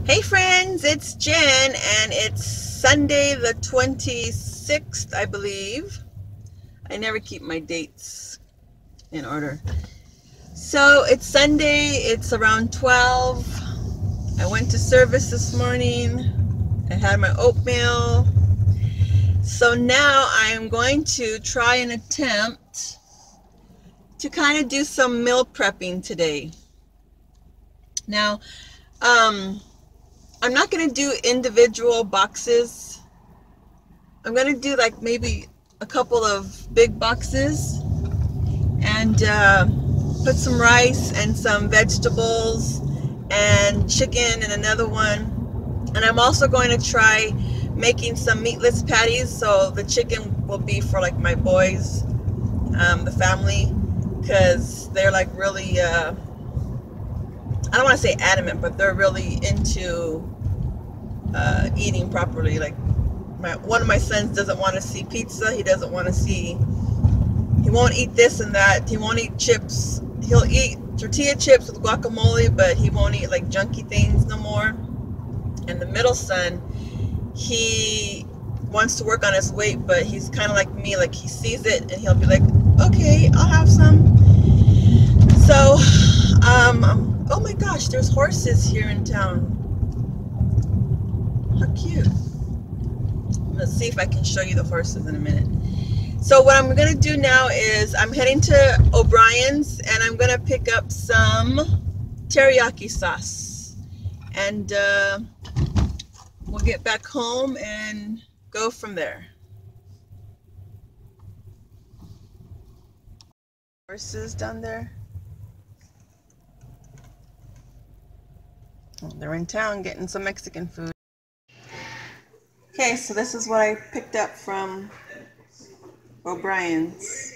Hey friends, it's Jen and it's Sunday the 26th, I believe. I never keep my dates in order. So it's Sunday, it's around 12. I went to service this morning. I had my oatmeal. So now I am going to try and attempt to kind of do some meal prepping today. Now, I'm not going to do individual boxes. I'm going to do like maybe a couple of big boxes and put some rice and some vegetables and chicken in another one. And I'm also going to try making some meatless patties, so the chicken will be for like my boys, the family, because they're like really I don't want to say adamant, but they're really into eating properly. Like one of my sons doesn't want to see pizza. He doesn't want to see, he won't eat this and that. He won't eat chips. He'll eat tortilla chips with guacamole, but he won't eat like junky things no more. And the middle son, he wants to work on his weight, but he's kind of like me. Like he sees it and he'll be like, okay, I'll have some. So, oh my gosh, there's horses here in town. How cute. Let's see if I can show you the horses in a minute. So what I'm going to do now is I'm heading to O'Brien's and I'm going to pick up some teriyaki sauce. And we'll get back home and go from there. Horses down there. Oh, they're in town getting some Mexican food. Okay, so this is what I picked up from O'Brien's.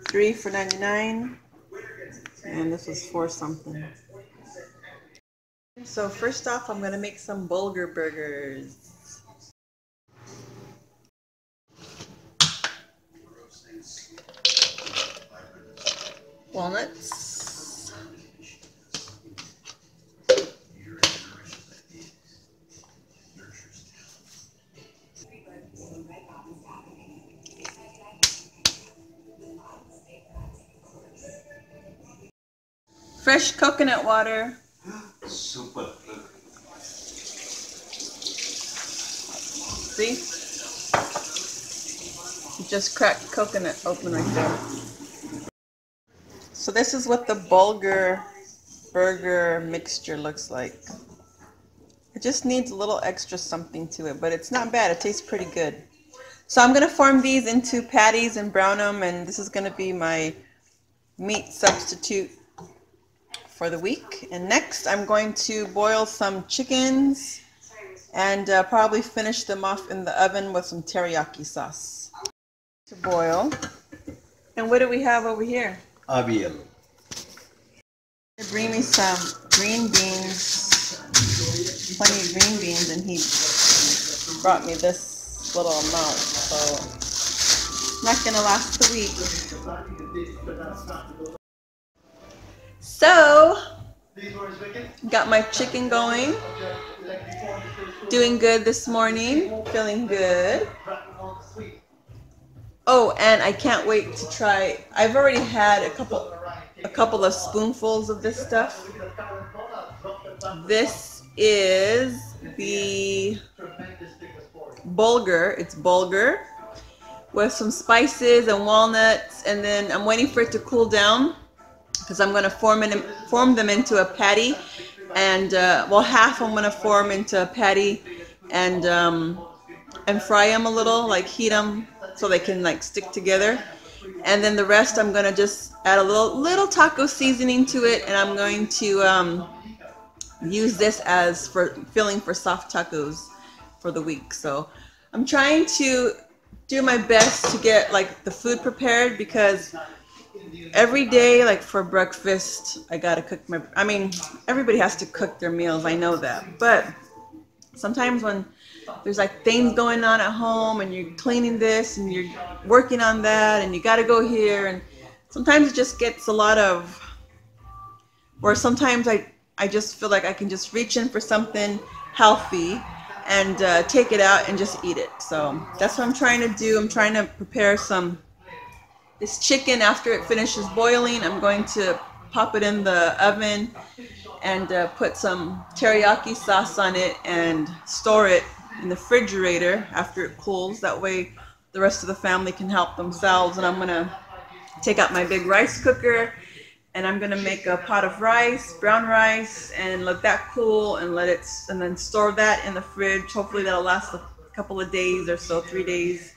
3 for $99, and this was 4 something. So first off, I'm gonna make some bulgur burgers. Walnuts. Fresh coconut water. Super. See? Just cracked coconut open right there. So this is what the bulgur burger mixture looks like. It just needs a little extra something to it, but it's not bad. It tastes pretty good. So I'm going to form these into patties and brown them, and this is going to be my meat substitute for the week. And next I'm going to boil some chickens and probably finish them off in the oven with some teriyaki sauce to boil. And what do we have over here? Aviel. Bring me some green beans, plenty of green beans, and he brought me this little amount, so it's not gonna last the week. So, got my chicken going, doing good this morning, feeling good. Oh, and I can't wait to try, I've already had a couple of spoonfuls of this stuff. This is the bulgur, it's bulgur with some spices and walnuts, and then I'm waiting for it to cool down, because I'm going to form them into a patty, and well, half I'm going to form into a patty and fry them a little, like heat them so they can like stick together, and then the rest I'm going to just add a little taco seasoning to it, and I'm going to use this as for filling for soft tacos for the week. So I'm trying to do my best to get like the food prepared, because every day, like for breakfast, I gotta cook I mean, everybody has to cook their meals, I know that, but sometimes when there's like things going on at home and you're cleaning this and you're working on that and you gotta go here, and sometimes it just gets a lot of, or sometimes I I just feel like I can just reach in for something healthy and take it out and just eat it. So that's what I'm trying to do. I'm trying to prepare this chicken after it finishes boiling. I'm going to pop it in the oven and put some teriyaki sauce on it and store it in the refrigerator after it cools. That way the rest of the family can help themselves. And I'm gonna take out my big rice cooker and I'm gonna make a pot of rice, brown rice, and let that cool and and then store that in the fridge. Hopefully that'll last a couple of days or so, 3 days.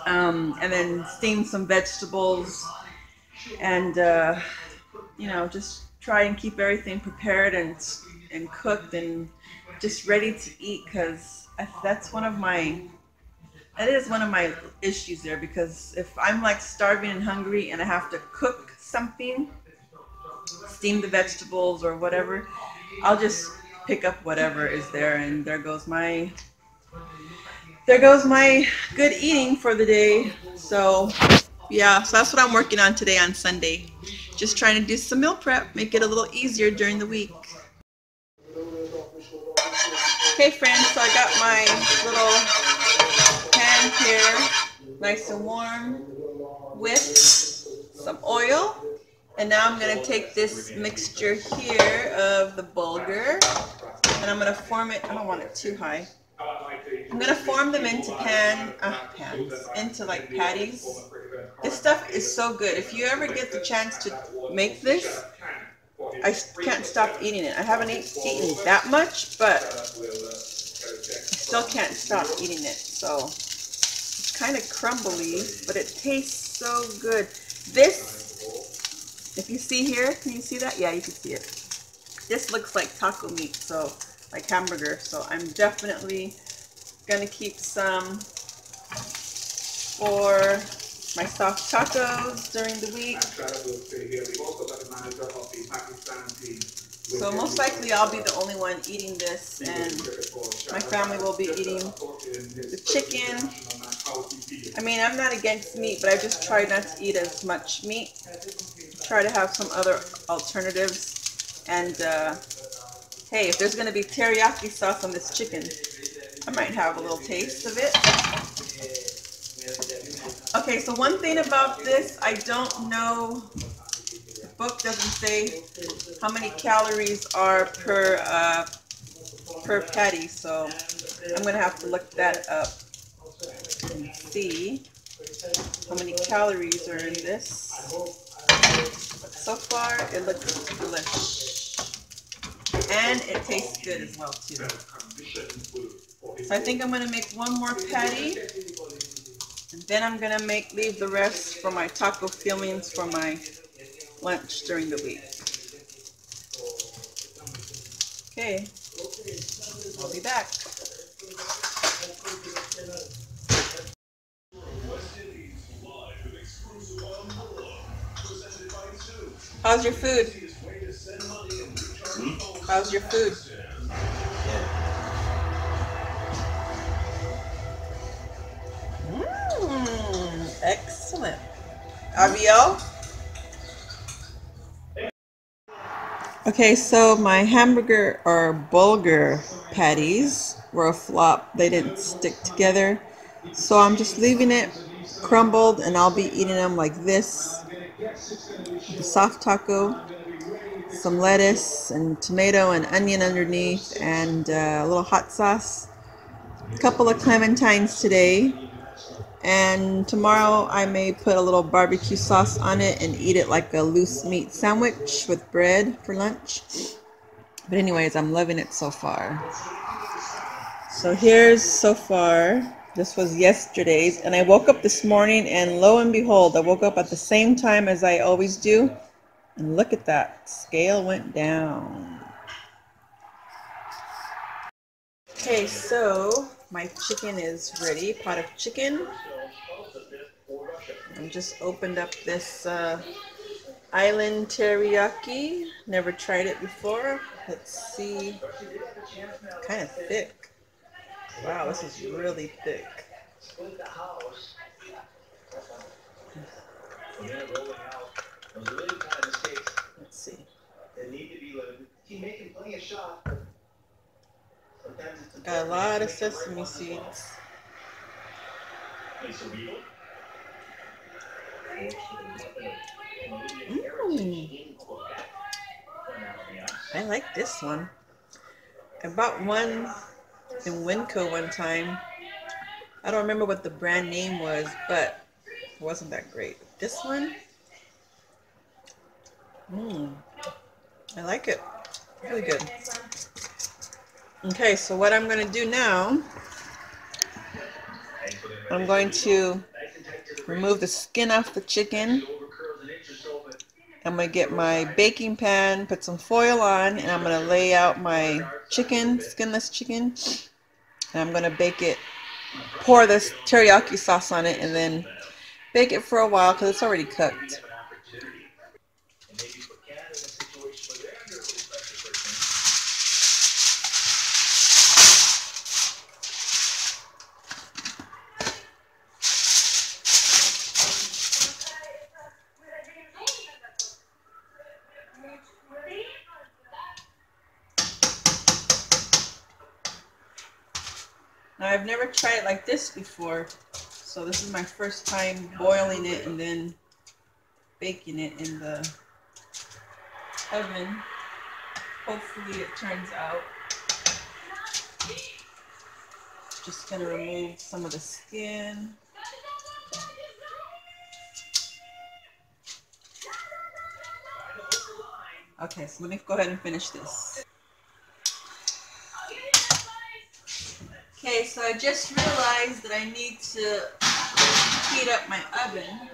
And then steam some vegetables and you know, just try and keep everything prepared and cooked and just ready to eat, because that is one of my issues there, because if I'm like starving and hungry and I have to cook something, steam the vegetables or whatever, I'll just pick up whatever is there, and there goes my good eating for the day. So yeah, so that's what I'm working on today on Sunday. Just trying to do some meal prep, make it a little easier during the week. Okay friends, so I got my little pan here, nice and warm, with some oil. And now I'm going to take this mixture here of the bulgur, and I'm going to form it. I don't want it too high. I'm going to form them into into like patties. This stuff is so good. If you ever get the chance to make this, I can't stop eating it. I haven't eaten that much, but I still can't stop eating it. So it's kind of crumbly, but it tastes so good. This, if you see here, can you see that? Yeah, you can see it. This looks like taco meat, so like hamburger. So I'm definitely gonna keep some for my soft tacos during the week. So most likely I'll be the only one eating this, and my family will be eating the chicken. I mean, I'm not against meat, but I just try not to eat as much meat. Try to have some other alternatives. And hey, if there's going to be teriyaki sauce on this chicken, I might have a little taste of it. Okay, so one thing about this, I don't know, the book doesn't say how many calories are per patty, so I'm going to have to look that up and see how many calories are in this. But so far, it looks delicious. And it tastes good as well, too. So I think I'm going to make one more patty. And then I'm going to leave the rest for my taco fillings for my lunch during the week. Okay, I'll be back. How's your food? How's your food? Excellent. Aviel? Okay, so my hamburger or bulgur patties were a flop. They didn't stick together. So I'm just leaving it crumbled, and I'll be eating them like this. The soft taco, some lettuce and tomato and onion underneath, and a little hot sauce. A couple of clementines today. And tomorrow I may put a little barbecue sauce on it and eat it like a loose meat sandwich with bread for lunch. But anyways, I'm loving it so far. So here's so far. This was yesterday's, and I woke up this morning, and lo and behold, I woke up at the same time as I always do. And look at that, scale went down. Okay, so my chicken is ready, pot of chicken. I just opened up this Island Teriyaki. Never tried it before. Let's see. Kind of thick. Wow, this is really thick. Let's see. Got a lot of sesame seeds. I like this one. I bought one in Winco one time. I don't remember what the brand name was, but it wasn't that great. This one, I like it. Really good. Okay, so what I'm going to do now, I'm going to remove the skin off the chicken. I'm going to get my baking pan, put some foil on, and I'm going to lay out my chicken, skinless chicken, and I'm going to bake it, pour this teriyaki sauce on it, and then bake it for a while because it's already cooked. Now, I've never tried it like this before, so this is my first time boiling it and then baking it in the oven. Hopefully it turns out. Just going to remove some of the skin. Okay, so let me go ahead and finish this. Okay, so I just realized that I need to heat up my oven.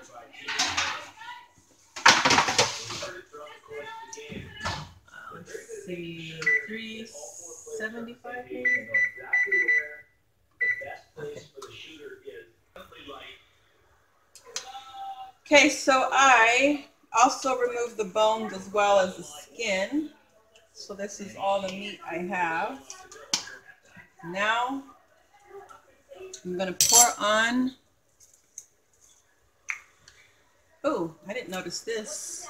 Let's see, 375 maybe? Okay, so I also removed the bones as well as the skin. So this is all the meat I have. Now I'm going to pour on. Oh, I didn't notice this.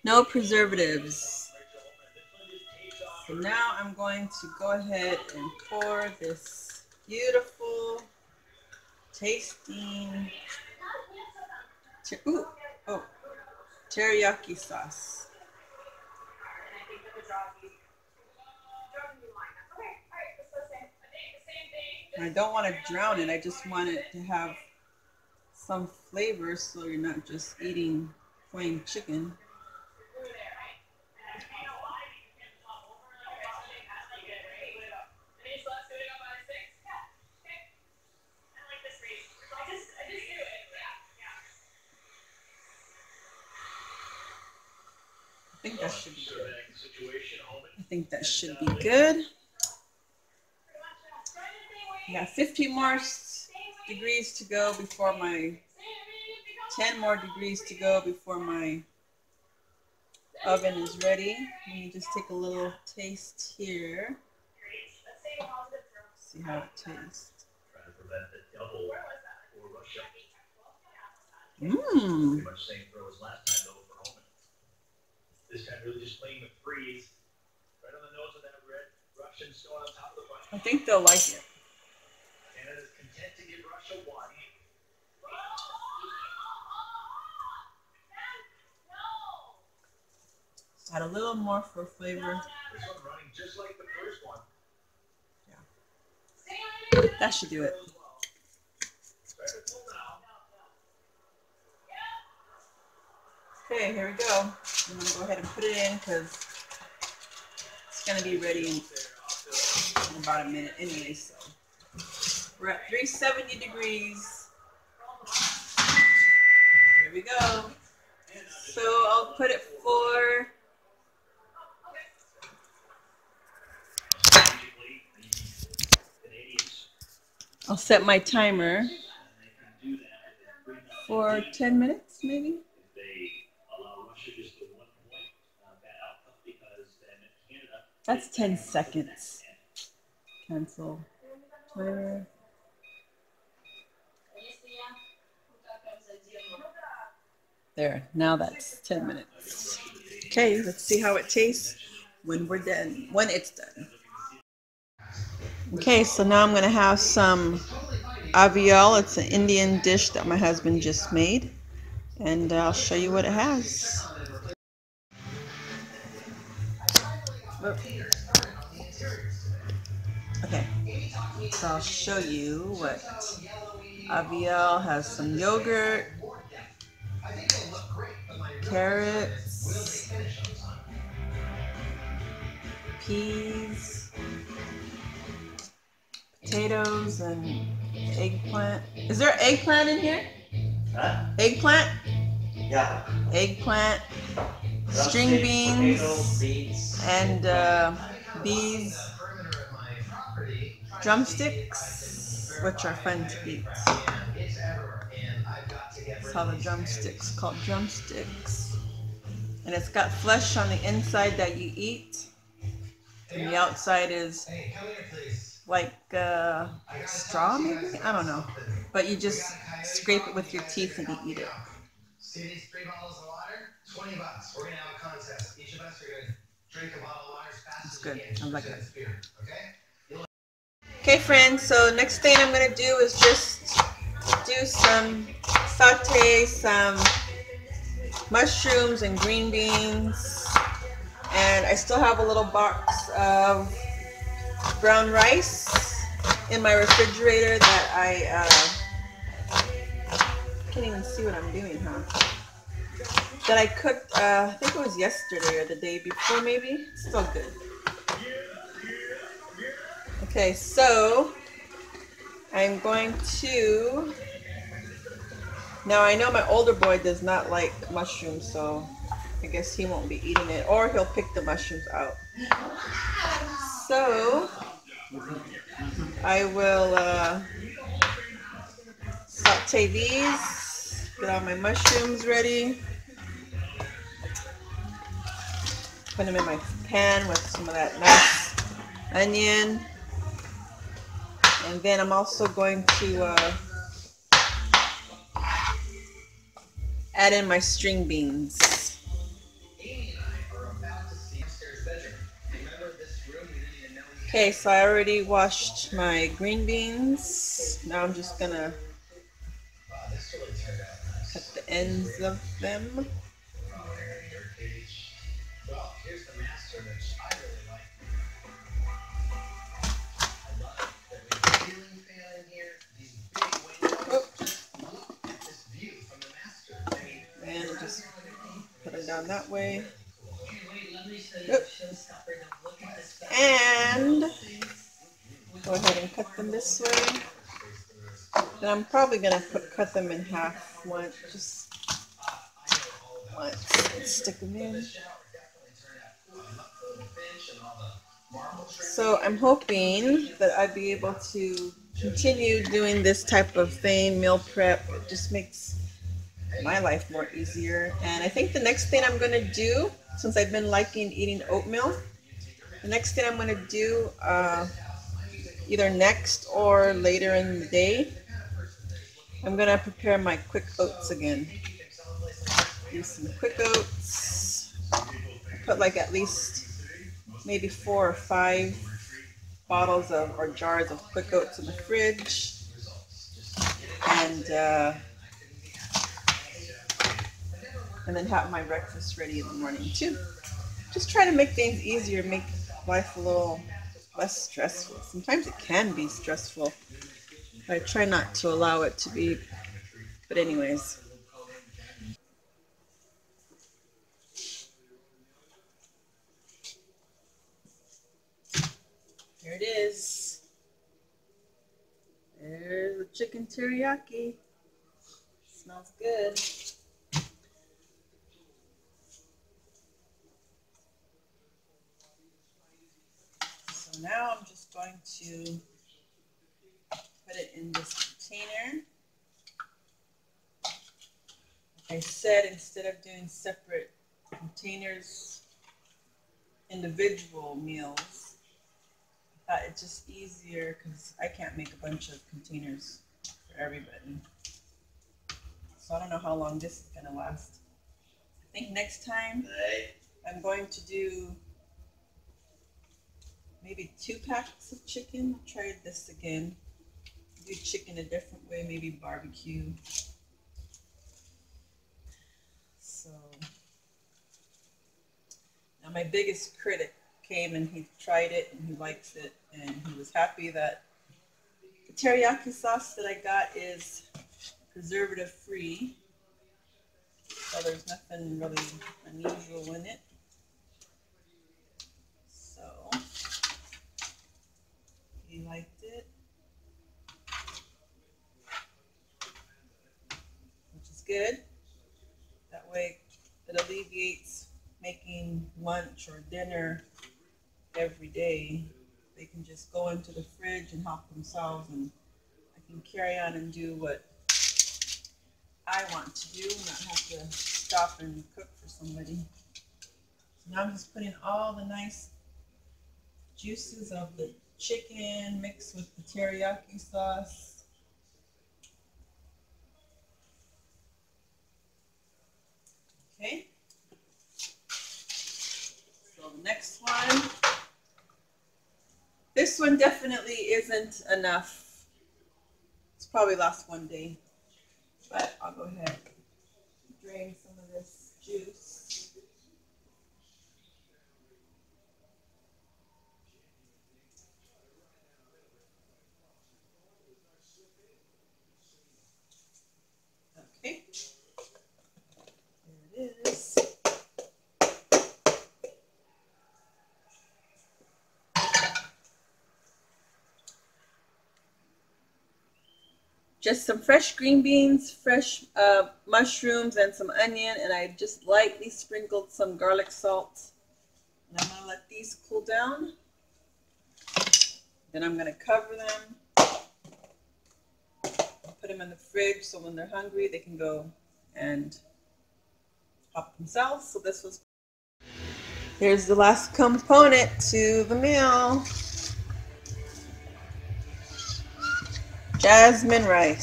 No preservatives. So now I'm going to go ahead and pour this beautiful, tasting teriyaki sauce. I don't want to drown it. I just want it to have some flavor so you're not just eating plain chicken. I think that should be good. I think that should be good. I got 15 more degrees to go before my 10 more degrees to go before my oven is ready. Let me just take a little taste here. See how it tastes. Mmm. This time really just playing the freeze right on the nose of that red Russian stone on top of the bunch. I think they'll like it. Canada's content to give Russia one. Add a little more for flavor. This one running just like the first one. Yeah. That should do it. Okay, here we go. I'm going to go ahead and put it in because it's going to be ready in about a minute anyway. So we're at 370 degrees. Here we go. So I'll put it for... I'll set my timer for 10 minutes maybe. That's 10 seconds. Cancel. Timer. There, now that's 10 minutes. Okay, let's see how it tastes when we're done, when it's done. Okay, so now I'm gonna have some avial. It's an Indian dish that my husband just made, and I'll show you what it has. Okay, so I'll show you what avial has. Some yogurt, carrots, peas, potatoes, and eggplant. Is there eggplant in here? Huh? Eggplant? Yeah. Eggplant, string beans, and bees, drumsticks, which are fun to eat. That's how the drumsticks, called drumsticks. And it's got flesh on the inside that you eat, and the outside is like straw, maybe? I don't know. But you just scrape it with your teeth and you eat it. See these 3 bottles of water? $20. We're gonna have a contest. Each of us are gonna drink a bottle of water as fast as we can. It's good. I like it. Okay? Okay, friends. So next thing I'm gonna do is just do some saute some mushrooms and green beans, and I still have a little box of brown rice in my refrigerator that I can't even see what I'm doing, huh? That I cooked, I think it was yesterday or the day before, maybe. It's still good. Okay, so I'm going to, now I know my older boy does not like mushrooms, so I guess he won't be eating it, or he'll pick the mushrooms out. So I will saute these, get all my mushrooms ready, put them in my pan with some of that nice onion, and then I'm also going to add in my string beans. Okay, so I already washed my green beans. Now I'm just gonna cut the ends of them. And just put it down that way. And go ahead and cut them this way. And I'm probably gonna cut them in half once, just once, and stick them in. So I'm hoping that I'd be able to continue doing this type of thing, meal prep. It just makes my life more easier. And I think the next thing I'm gonna do, since I've been liking eating oatmeal, the next thing I'm gonna do, either next or later in the day, I'm gonna prepare my quick oats again. Use some quick oats. Put like at least maybe 4 or 5 bottles of or jars of quick oats in the fridge, and then have my breakfast ready in the morning too. Just try to make things easier, make life a little less stressful. Sometimes it can be stressful. I try not to allow it to be, but anyways. There it is. There's the chicken teriyaki. Smells good. So now I'm just going to put it in this container. Like I said, instead of doing separate containers, individual meals, I thought it's just easier because I can't make a bunch of containers for everybody. So I don't know how long this is going to last. I think next time I'm going to do maybe 2 packs of chicken. I'll try this again. Do chicken a different way, maybe barbecue. So now my biggest critic came and he tried it and he likes it and he was happy that the teriyaki sauce that I got is preservative free. So there's nothing really unusual in it. So he liked it, which is good. That way it alleviates making lunch or dinner every day. They can just go into the fridge and help themselves, and I can carry on and do what I want to do, not have to stop and cook for somebody. So now I'm just putting all the nice juices of the chicken mixed with the teriyaki sauce. Okay. So the next one. This one definitely isn't enough. It's probably last one day. But I'll go ahead and drain some of this juice. Okay. There it is. Just some fresh green beans, fresh mushrooms, and some onion, and I just lightly sprinkled some garlic salt. And I'm gonna let these cool down. Then I'm gonna cover them, put them in the fridge so when they're hungry they can go and help themselves. So this was, here's the last component to the meal. Jasmine rice.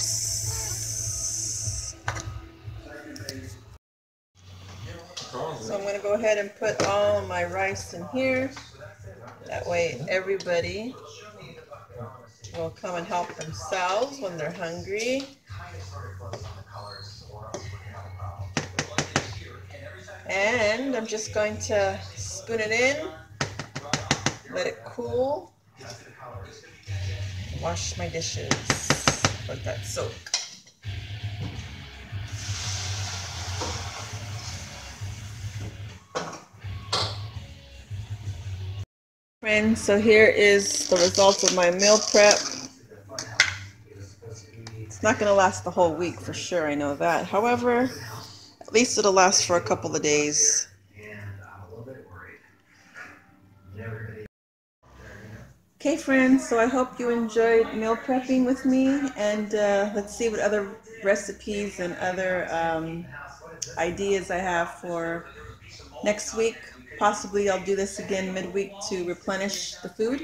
So I'm going to go ahead and put all my rice in here. That way everybody will come and help themselves when they're hungry. And I'm just going to spoon it in, let it cool, wash my dishes. Let that soak. Friends, so here is the result of my meal prep. It's not going to last the whole week for sure, I know that. However, at least it'll last for a couple of days. Okay friends, so I hope you enjoyed meal prepping with me, and let's see what other recipes and other ideas I have for next week. Possibly I'll do this again midweek to replenish the food.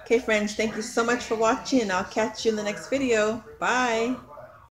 Okay friends, thank you so much for watching, and I'll catch you in the next video. Bye!